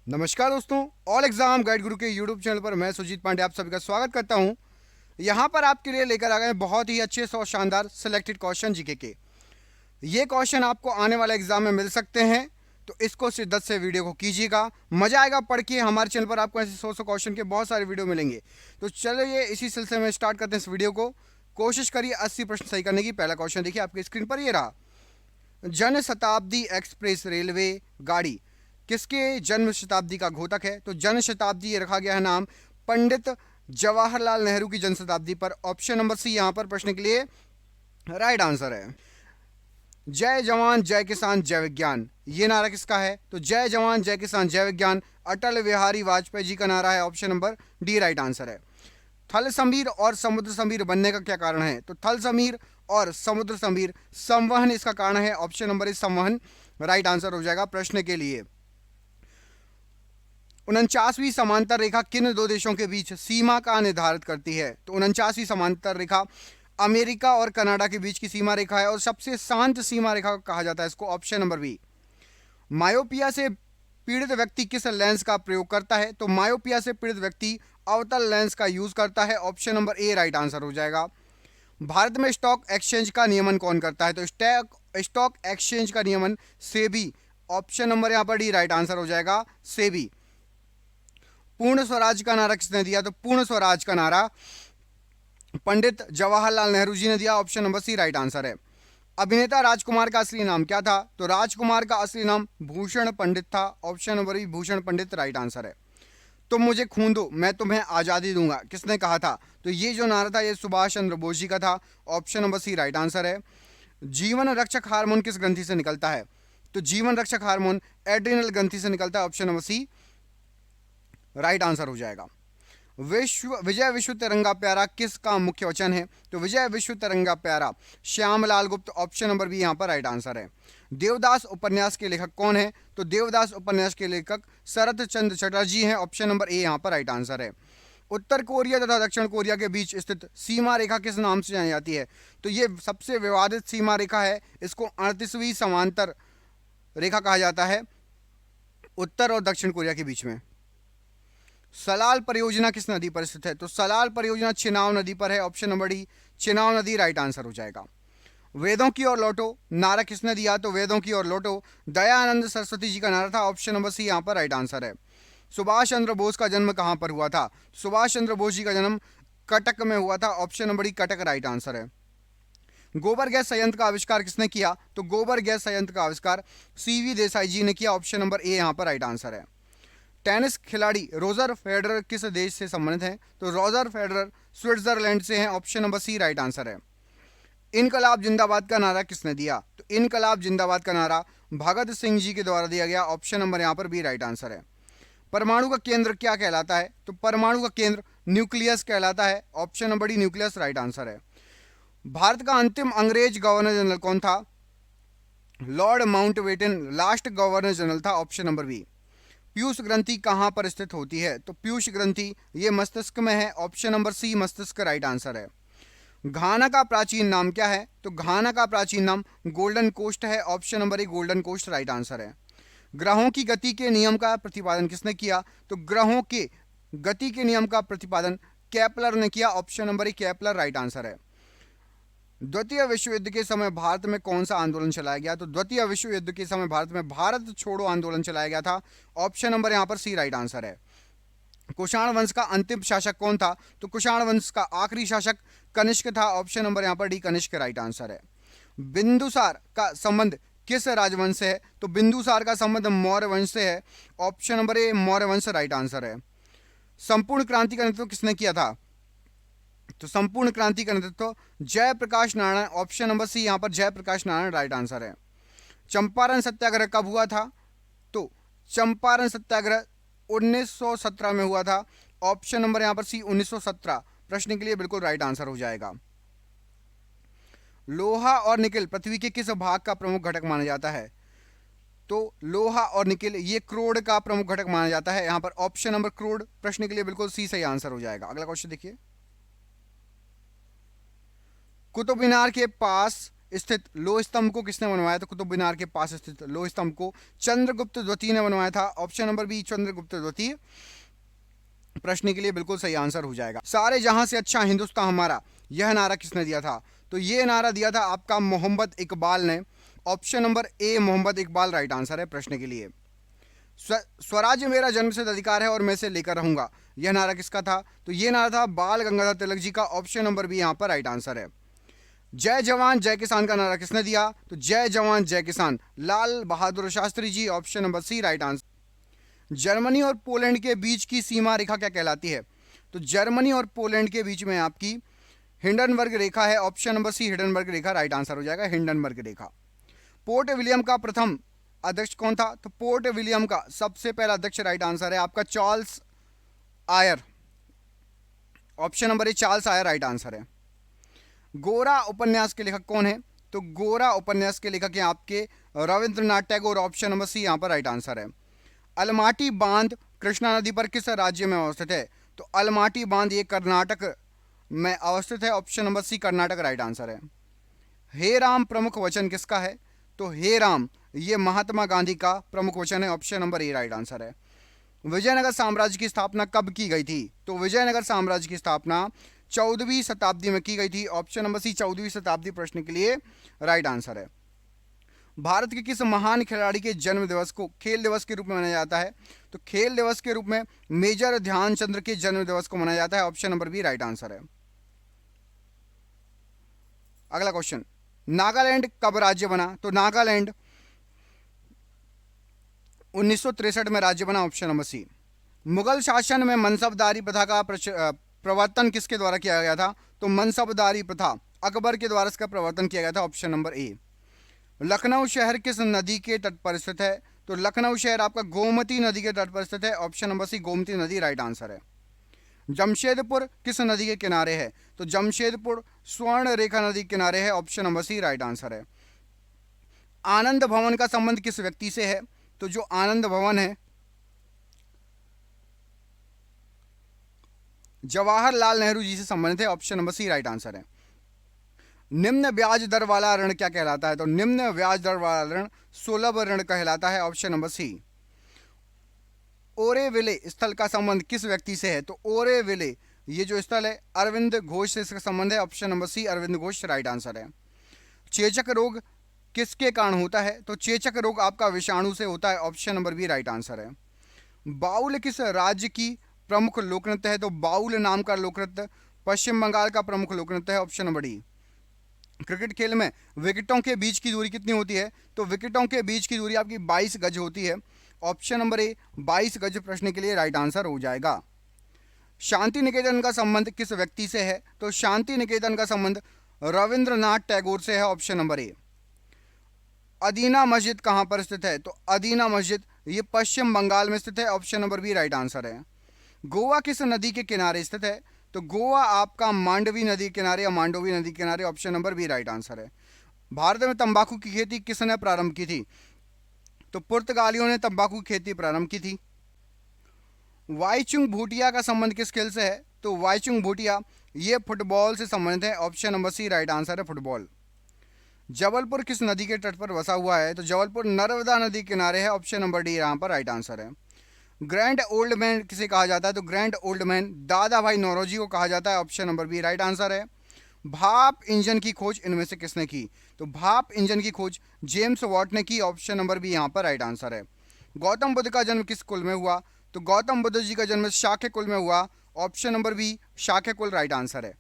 नमस्कार दोस्तों, all exam guide गुरु के यूट्यूब चैनल पर मैं सुजीत पांडे आप सभी का स्वागत करता हूं। यहां पर आपके लिए लेकर आ गए हैं बहुत ही अच्छे और शानदार सिलेक्टेड क्वेश्चन जीके के। ये क्वेश्चन आपको आने वाले एग्जाम में मिल सकते हैं, तो इसको शिद्दत से वीडियो को कीजिएगा, मजा आएगा पढ़ के। हमारे चैनल पर आपको ऐसे 100 क्वेश्चन के बहुत सारे वीडियो मिलेंगे। तो चलिए इसी सिलसिले में स्टार्ट करते हैं इस वीडियो को। कोशिश करिए 80 प्रश्न सही करने की। पहला क्वेश्चन देखिए आपकी स्क्रीन पर, ये रहा। जन शताब्दी एक्सप्रेस रेलवे गाड़ी किसके जन्म शताब्दी का घोतक है? तो जन शताब्दी ये रखा गया है नाम पंडित जवाहरलाल नेहरू की जन शताब्दी पर। ऑप्शन नंबर सी यहां पर प्रश्न के लिए राइट आंसर है। जय जवान जय किसान जय विज्ञान, ये नारा किसका है? तो जय जवान जय किसान जय विज्ञान अटल बिहारी वाजपेयी जी का नारा है। Option number D right answer है। थल समीर और समुद्र समीर बनने का क्या कारण है? तो थल समीर और समुद्र समीर संवहन इसका कारण है। ऑप्शन नंबर इस संवहन राइट आंसर हो जाएगा प्रश्न के लिए। 49वीं समांतर रेखा किन दो देशों के बीच सीमा का निर्धारित करती है? तो 49वीं समांतर रेखा अमेरिका और कनाडा के बीच की सीमा रेखा है और सबसे शांत सीमा रेखा कहा जाता है इसको। Option number B. मायोपिया से पीड़ित व्यक्ति किस लेंस का प्रयोग करता है? तो मायोपिया से पीड़ित व्यक्ति अवतल लेंस का यूज करता है। Option number A right answer हो जाएगा। भारत में स्टॉक एक्सचेंज का नियमन कौन करता है? तो स्टॉक एक्सचेंज का नियमन सेबी। ऑप्शन नंबर यहां पर डी राइट आंसर हो जाएगा, सेबी। पूर्ण स्वराज का नारा किसने दिया? तो पूर्ण स्वराज का नारा पंडित जवाहरलाल नेहरू जी ने दिया। Option number C right answer है। अभिनेता राजकुमार का असली नाम क्या था? तो राजकुमार का असली नाम भूषण पंडित था। ऑप्शन नंबर बी भूषण पंडित राइट आंसर है। तुम मुझे खून दो मैं तुम्हें आजादी दूंगा किसने कहा था? तो ये जो नारा था ये सुभाष चंद्र बोस जी का था। Option number C right answer है। जीवन रक्षक हार्मोन किस ग्रंथि से निकलता है? तो जीवन रक्षक हार्मोन एड्रिनल ग्रंथि से निकलता है। Option number C right answer हो जाएगा। विजय विश्व तिरंगा प्यारा किसका मुख्य वचन है? तो विजय विश्व तिरंगा प्यारा श्यामलाल गुप्त। ऑप्शन नंबर बी यहां पर राइट आंसर है। देवदास उपन्यास के लेखक कौन है? तो देवदास उपन्यास के लेखक शरत चंद्र चटर्जी हैं। ऑप्शन नंबर ए यहां पर राइट आंसर है। उत्तर कोरिया तथा दक्षिण कोरिया के बीच स्थित सीमा रेखा किस नाम से जानी जाती है? तो ये सबसे विवादित सीमा रेखा है, इसको 38वीं समांतर रेखा कहा जाता है उत्तर और दक्षिण कोरिया के बीच में। सलाल परियोजना किस नदी पर स्थित है? तो सलाल परियोजना चिनाव नदी पर है। ऑप्शन नंबर डी चिनाव नदी राइट आंसर हो जाएगा। वेदों की ओर लौटो नारा किसने दिया? तो वेदों की ओर लौटो दयानंद सरस्वती जी का नारा था। ऑप्शन नंबर सी यहां पर राइट आंसर है। सुभाष चंद्र बोस का जन्म कहां पर हुआ था? सुभाष चंद्र बोस जी का जन्म कटक में हुआ था। Option number D Cuttack right answer है। गोबर गैस संयंत्र का आविष्कार किसने किया? तो गोबर गैस संयंत्र का आविष्कार सीवी देसाई जी ने किया। ऑप्शन नंबर ए यहां पर राइट आंसर है। टेनिस खिलाड़ी रोजर फेडरर किस देश से संबंधित हैं? तो रोजर फेडरर स्विट्जरलैंड से हैं। Option number C right answer है। इनकलाब जिंदाबाद का नारा किसने दिया? तो इनकलाब जिंदाबाद का नारा भगत सिंह जी के द्वारा दिया गया। ऑप्शन नंबर यहां पर बी राइट आंसर है। परमाणु का केंद्र क्या कहलाता है? तो परमाणु का केंद्र न्यूक्लियस कहलाता है। Option number D nucleus right answer है। भारत का अंतिम अंग्रेज गवर्नर जनरल कौन था? Lord Mountbatten last governor general था। Option number B. पीयूष ग्रंथि कहां पर स्थित होती है? तो पीयूष ग्रंथि ये मस्तिष्क में है। ऑप्शन नंबर सी मस्तिष्क राइट आंसर है। घाना का प्राचीन नाम क्या है? तो घाना का प्राचीन नाम गोल्डन कोस्ट है। Option number A Golden Coast right answer है। ग्रहों की गति के नियम का प्रतिपादन किसने किया? तो ग्रहों के गति के नियम का प्रतिपादन केपलर ने किया। ऑप्शन नंबर ए केपलर राइट आंसर है। द्वितीय विश्व युद्ध के समय भारत में कौन सा आंदोलन चलाया गया? तो द्वितीय विश्व युद्ध के समय भारत में भारत छोड़ो आंदोलन चलाया गया था। ऑप्शन नंबर यहां पर सी राइट आंसर है। कुषाण वंश का अंतिम शासक कौन था? तो कुषाण वंश का आखिरी शासक कनिष्क था। ऑप्शन नंबर यहां पर डी कनिष्क राइट आंसर है। बिंदुसार का संबंध किस राजवंश से है? तो बिंदुसार का संबंध मौर्य वंश से है। ऑप्शन नंबर ए मौर्य वंश राइट आंसर है। संपूर्ण क्रांति का नेतृत्व किसने किया था? तो संपूर्ण क्रांति का नेतृत्व Jayaprakash Narayan. Option number C यहां पर जयप्रकाश नारायण राइट आंसर है। चंपारण सत्याग्रह कब हुआ था? तो चंपारण सत्याग्रह 1917 में हुआ था। ऑप्शन नंबर यहां पर सी 1917 प्रश्न के लिए बिल्कुल राइट आंसर हो जाएगा। लोहा और निकिल पृथ्वी के किस भाग का प्रमुख घटक माना जाता है? तो लोहा और निकिल ये क्रोड का प्रमुख घटक माना जाता है। यहां पर ऑप्शन नंबर क्रोड प्रश्न के लिए बिल्कुल सी सही आंसर हो जाएगा। अगला क्वेश्चन देखिए। कुतुब मीनार के पास स्थित लोह स्तंभ को किसने बनवाया? तो कुतुब मीनार के पास स्थित लोह स्तंभ को चंद्रगुप्त द्वितीय ने बनवाया था। ऑप्शन नंबर बी चंद्रगुप्त द्वितीय प्रश्न के लिए बिल्कुल सही आंसर हो जाएगा। सारे जहां से अच्छा हिंदुस्तान हमारा, यह नारा किसने दिया था? तो ये नारा दिया था आपका मोहम्मद इकबाल ने। Option number A Mohammad Iqbal right answer है प्रश्न के लिए। स्वराज्य मेरा जन्मसिद्ध अधिकार है और मैं इसे लेकर रहूंगा, यह नारा किसका था? तो यह नारा था बाल गंगाधर तिलक जी का। ऑप्शन नंबर बी यहां पर राइट आंसर है। जय जवान जय किसान का नारा किसने दिया? तो जय जवान जय किसान Lal Bahadur Shastri ji. Option number C right answer. Germany और पोलैंड के बीच की सीमा रेखा क्या कहलाती है? तो जर्मनी और पोलैंड के बीच में आपकी हिंडनबर्ग रेखा है। ऑप्शन नंबर सी हिंडनबर्ग रेखा राइट आंसर हो जाएगा, हिंडनबर्ग रेखा। पोर्ट विलियम का प्रथम अध्यक्ष कौन था? तो पोर्ट विलियम का सबसे पहला अध्यक्ष राइट आंसर है आपका Charles Eyre. Option number A Charles Eyre right answer है। गोरा उपन्यास के लेखक कौन है? तो गोरा उपन्यास के लेखक हैं आपके Rabindranath Tagore. Option number C यहां पर राइट आंसर है। अलमाटी बांध कृष्णा नदी पर किस राज्य में अवस्थित है? तो अलमाटी बांध ये कर्नाटक में अवस्थित है। Option number C Karnataka right answer है। हे राम प्रमुख वचन किसका है? तो हे राम ये महात्मा गांधी का प्रमुख वचन है। Option number A right answer है। विजयनगर साम्राज्य की स्थापना कब की गई थी? तो विजयनगर साम्राज्य की स्थापना 14वीं शताब्दी में की गई थी। ऑप्शन नंबर सी 14वीं शताब्दी प्रश्न के लिए राइट आंसर है। भारत के किस महान खिलाड़ी के जन्म दिवस को खेल दिवस के रूप में मनाया जाता है? तो खेल दिवस के रूप में मेजर ध्यानचंद्र के जन्म दिवस को मनाया जाता है। Option number B right answer है। अगला क्वेश्चन, नागालैंड कब राज्य बना? तो नागालैंड 1963 में राज्य बना। ऑप्शन नंबर सी। मुगल शासन में मनसबदारी प्रथा का प्रवर्तन किसके द्वारा किया गया था? तो मनसबदारी प्रथा अकबर के द्वारा इसका प्रवर्तन किया गया था। ऑप्शन नंबर ए। लखनऊ शहर किस नदी के तट पर स्थित है? तो लखनऊ शहर आपका गोमती नदी के तट पर स्थित है। ऑप्शन नंबर सी गोमती नदी राइट आंसर है। जमशेदपुर किस नदी के किनारे है? तो जमशेदपुर स्वर्ण रेखा नदी के किनारे है। Option number C right answer है। आनंद भवन का संबंध किस व्यक्ति से है? तो जो आनंद भवन है जवाहरलाल नेहरू जी से संबंधित है। Option number C right answer है। निम्न ब्याज दर वाला ऋण क्या कहलाता है? तो निम्न ब्याज दर वाला ऋण सुलभ ऋण कहलाता है। ऑप्शन नंबर सी। ओरेविले स्थल का संबंध किस व्यक्ति से है? तो ओरेविले ये जो स्थल है अरविंद घोष से इसका संबंध है। Option number C Aurobindo Ghosh right answer है। चेचक रोग किसके कारण होता है? तो चेचक रोग आपका विषाणु से होता है। Option number B right answer है। बाउल किस राज्य की प्रमुख लोक नृत्य है? तो बाउल नाम का लोक नृत्य पश्चिम बंगाल का प्रमुख लोक नृत्य है। Option number D. क्रिकेट खेल में विकेटों के बीच की दूरी कितनी होती है? तो विकेटों के बीच की दूरी आपकी 22 गज होती है। ऑप्शन नंबर ए 22 गज प्रश्न के लिए राइट आंसर हो जाएगा। शांति निकेतन का संबंध किस व्यक्ति से है? तो शांति निकेतन का संबंध रविंद्रनाथ टैगोर से है। ऑप्शन नंबर ए। अदीना मस्जिद कहां पर स्थित है? तो अदीना मस्जिद ये पश्चिम बंगाल में स्थित है। Option number B right answer है। गोवा किस नदी के किनारे स्थित है? तो गोवा आपका मांडवी नदी किनारे या मांडोवी नदी किनारे। Option number B right answer है। भारत में तंबाकू की खेती किसने प्रारंभ की थी? तो पुर्तगालियों ने तंबाकू की खेती प्रारंभ की थी। वाईचुंग भूटिया का संबंध किस खेल से है? तो वाईचुंग भूटिया ये फुटबॉल से संबंधित है। Option number C right answer है फुटबॉल। जबलपुर किस नदी के तट पर बसा हुआ है? तो जबलपुर नर्मदा नदी किनारे है। ऑप्शन नंबर डी यहाँ पर राइट आंसर है। ग्रैंड ओल्ड मैन किसे कहा जाता है? तो ग्रैंड ओल्ड मैन दादा भाई नौरोजी को कहा जाता है। Option number B right answer है। भाप इंजन की खोज इनमें से किसने की? तो भाप इंजन की खोज जेम्स वॉट ने की। ऑप्शन नंबर बी यहाँ पर राइट आंसर है। गौतम बुद्ध का जन्म किस कुल में हुआ? तो गौतम बुद्ध जी का जन्म शाक्य कुल में हुआ। ऑप्शन नंबर बी शाक्य कुल राइट आंसर है।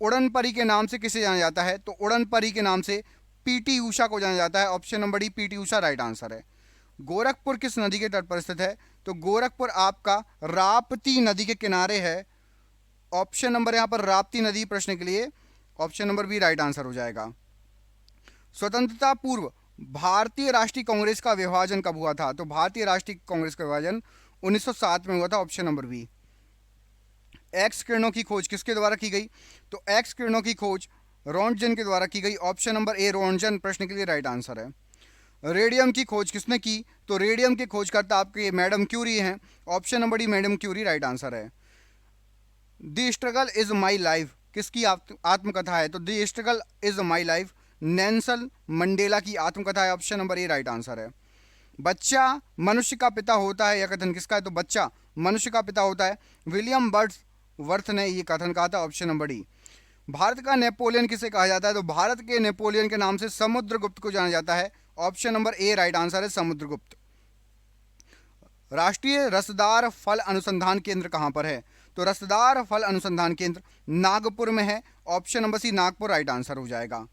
उड़न परी के नाम से किसे जाना जाता है? तो उड़न परी के नाम से पीटी उषा को जाना जाता है। Option number D PT Usha right answer है। गोरखपुर किस नदी के तट पर स्थित है? तो गोरखपुर आपका राप्ती नदी के किनारे है। ऑप्शन नंबर यहां पर राप्ती नदी प्रश्न के लिए option number B right answer हो जाएगा। स्वतंत्रता पूर्व भारतीय राष्ट्रीय कांग्रेस का विभाजन कब हुआ था? तो भारतीय राष्ट्रीय कांग्रेस का विभाजन 1907 में हुआ था। Option number B. एक्स किरणों की खोज किसके द्वारा की गई? तो एक्स किरणों की खोज रोंटगन के द्वारा की गई। ऑप्शन नंबर ए रोंटगन प्रश्न के लिए राइट आंसर है। रेडियम की खोज किसने की? तो रेडियम की खोजकर्ता आपके मैडम क्यूरी हैं। Option number D madam Curie right answer है। The struggle is my life किसकी आत्मकथा है? तो the struggle is my life Nelson Mandela की आत्मकथा है, option number A right answer है। बच्चा मनुष्य का पिता होता है, यह कथन किसका है? तो बच्चा मनुष्य का पिता होता है, विलियम वर्थ ने यह कथन कहा था, ऑप्शन नंबर डी। भारत का नेपोलियन किसे कहा जाता है? तो भारत के नेपोलियन के नाम से समुद्रगुप्त को जाना जाता है, option number A right answer है, समुद्रगुप्त। राष्ट्रीय रसदार फल अनुसंधान केंद्र कहां पर है? तो रसदार फल अनुसंधान केंद्र नागपुर में है, option number C Nagpur right answer हो जाएगा।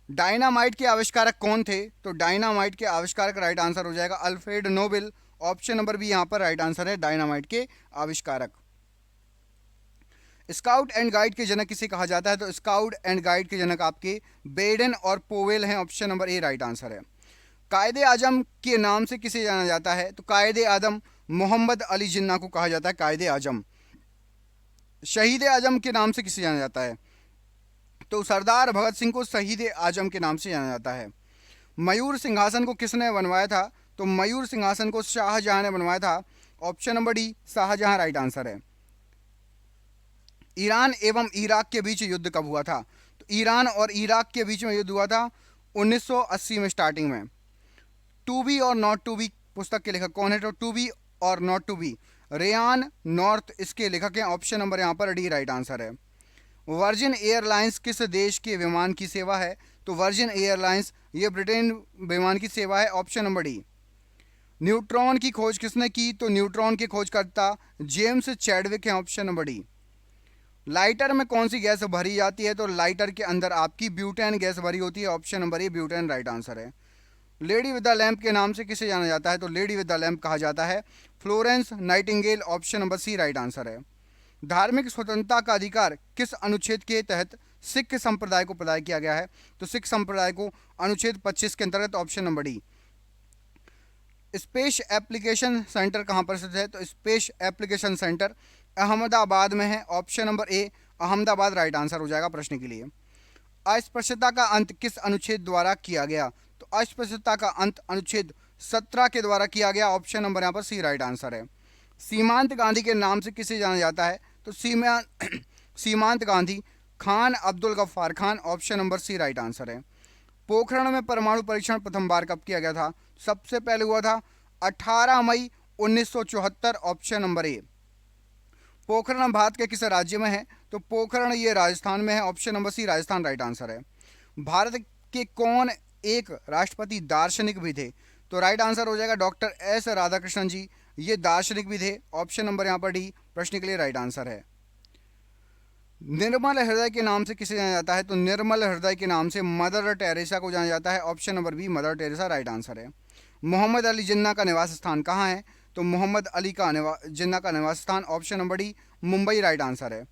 डायनामाइट के आविष्कारक कौन थे? तो डायनामाइट के आविष्कारक राइट आंसर हो जाएगा Alfred Nobel, option number B यहां पर राइट आंसर है, डायनामाइट के आविष्कारक। स्काउट एंड गाइड के जनक किसे कहा जाता है? तो स्काउट एंड गाइड के जनक आपके बेडन और पोवेल हैं, option number A right answer है। कायदे आजम के नाम से किसे जाना जाता है? तो कायदे आजम मोहम्मद अली जिन्ना को कहा जाता है कायदे आजम। शहीद आजम के नाम से किसे जाना जाता है? तो सरदार भगत सिंह को शहीद आजम के नाम से जाना जाता है। मयूर सिंहासन को किसने बनवाया था? तो मयूर सिंहासन को शाहजहां ने बनवाया था, option number D Shahjahan right answer है। ईरान एवं इराक के बीच युद्ध कब हुआ था? तो ईरान और इराक के बीच में युद्ध हुआ था 1980 में स्टार्टिंग में। टू बी और नॉट टू बी पुस्तक के लेखक कौन है? तो टू बी और not to be Ryan North इसके लेखक हैं, ऑप्शन नंबर यहाँ पर डी राइट आंसर है। वर्जिन एयरलाइंस किस देश के विमान की सेवा है? तो वर्जिन एयरलाइंस ये ब्रिटेन विमान की सेवा है, ऑप्शन नंबर डी। न्यूट्रॉन की खोज किसने की? तो न्यूट्रॉन के खोजकर्ता जेम्स चैडविक हैं, ऑप्शन नंबर डी। लाइटर में कौन सी गैस भरी जाती है? तो लाइटर के अंदर आपकी ब्यूटेन गैस भरी होती है, ऑप्शन नंबर ए ब्यूटेन राइट आंसर है। लेडी विद द लैंप के नाम से किसे जाना जाता है? तो लेडी विद द लैंप कहा जाता है Florence Nightingale, option number C right answer है। धार्मिक स्वतंत्रता का अधिकार किस अनुच्छेद के तहत सिख संप्रदाय को प्रदान किया गया है? तो सिख संप्रदाय को अनुच्छेद 25 के अंतर्गत, option number D. Space application centre कहां पर स्थित है? तो स्पेस एप्लीकेशन सेंटर अहमदाबाद में है, ऑप्शन नंबर ए अहमदाबाद राइट आंसर हो जाएगा प्रश्न के लिए। अस्पृश्यता का अंत किस अनुच्छेद द्वारा किया गया? तो अस्पृश्यता का अंत अनुच्छेद 17 के द्वारा किया गया, ऑप्शन नंबर यहाँ पर सी राइट आंसर है। सीमांत गांधी के नाम से किसे जाना जाता है? तो Seemant Gandhi Khan Abdul Ghaffar Khan, option number C right answer है। पोखरण में परमाणु परीक्षण प्रथम बार कब किया गया था? सबसे पहले हुआ था 18 मई 1974, ऑप्शन नंबर ए। पोखरण भारत के किस राज्य में है? तो पोखरण ये राजस्थान में है, option number C Rajasthan right answer है। भारत के कौन एक राष्ट्रपति दार्शनिक भी थे? तो राइट आंसर हो जाएगा डॉक्टर एस राधाकृष्णन जी, ये दार्शनिक भी थे, ऑप्शन नंबर यहाँ पर डी प्रश्न के लिए राइट आंसर है। निर्मल हृदय के नाम से किसे जाना जाता है? तो निर्मल हृदय के नाम से मदर टेरेसा को जाना जाता है, option number B Mother Teresa right answer है। मोहम्मद अली जिन्ना का निवास स्थान कहाँ है? तो मोहम्मद अली का जिन्ना का निवास स्थान, option number D Mumbai right answer है।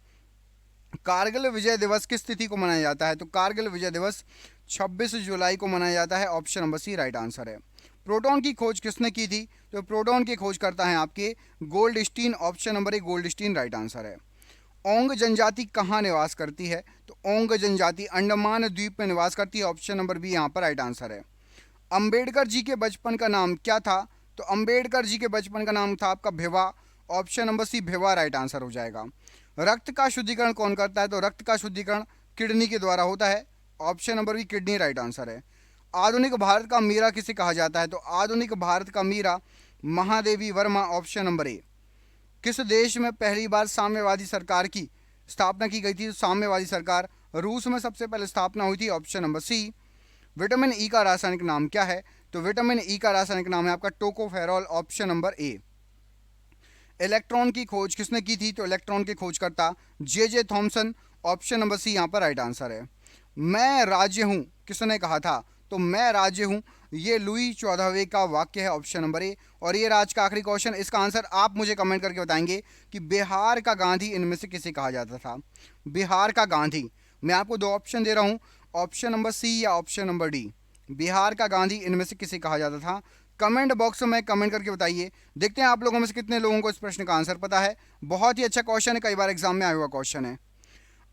कारगिल विजय दिवस किस तिथि को मनाया जाता है? तो कारगिल विजय दिवस 26 जुलाई को मनाया जाता है, option number C right answer है। प्रोटॉन की खोज किसने की थी? तो प्रोटॉन की खोज करता है आपके गोल्डस्टीन, ऑप्शन नंबर ए गोल्डस्टीन राइट आंसर है। ओंग जनजाति कहाँ निवास करती है? तो ओंग जनजाति अंडमान द्वीप में निवास करती है, ऑप्शन नंबर बी यहाँ पर राइट आंसर है। अंबेडकर जी के बचपन का नाम क्या था? तो अंबेडकर जी के बचपन का नाम था आपका Bhiva, option number C Bhiva right answer हो जाएगा। रक्त का शुद्धिकरण कौन करता है? तो रक्त का शुद्धिकरण किडनी के द्वारा होता है, option number B kidney right answer है। आधुनिक भारत का मीरा किसे कहा जाता है? तो आधुनिक भारत का Meera Mahadevi Varma, option number A. किस देश में पहली बार साम्यवादी सरकार की स्थापना की गई थी? तो साम्यवादी सरकार रूस में सबसे पहले स्थापना हुई थी, option number C. Vitamin E का रासायनिक नाम क्या है? तो विटामिन ई का रासायनिक नाम है आपका tocopherol, option number A. Electron की खोज किसने की थी? तो इलेक्ट्रॉन की खोजकर्ता J Thomson, option number C यहाँ पर राइट आंसर है। मैं राज्य हूँ किसने कहा था? तो मैं राज्य हूँ ये लुई 14वें का वाक्य है, ऑप्शन नंबर ए। और ये आज का आखिरी क्वेश्चन, इसका आंसर आप मुझे कमेंट करके बताएंगे कि बिहार का गांधी इनमें से किसे कहा जाता था? बिहार का गांधी, मैं आपको दो ऑप्शन दे रहा हूँ, ऑप्शन नंबर सी या ऑप्शन नंबर डी। बिहार का गांधी इनमें से किसे कहा जाता था? कमेंट बॉक्स में कमेंट करके बताइए। देखते हैं आप लोगों में से कितने लोगों को इस प्रश्न का आंसर पता है। बहुत ही अच्छा क्वेश्चन है, कई बार एग्जाम में आया हुआ क्वेश्चन है।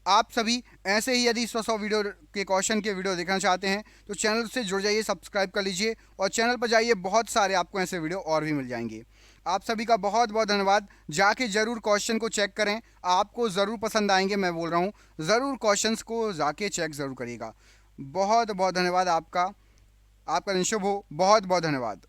आप सभी ऐसे ही यदि 100 वीडियो के क्वेश्चन के वीडियो देखना चाहते हैं तो चैनल से जुड़ जाइए, सब्सक्राइब कर लीजिए और चैनल पर जाइए, बहुत सारे आपको ऐसे वीडियो और भी मिल जाएंगे। आप सभी का बहुत बहुत धन्यवाद। जाके ज़रूर क्वेश्चन को चेक करें, आपको ज़रूर पसंद आएंगे, मैं बोल रहा हूँ, ज़रूर क्वेश्चंस को जाके चेक ज़रूर करिएगा। बहुत बहुत धन्यवाद आपका। आपका दिन शुभ हो। बहुत बहुत धन्यवाद।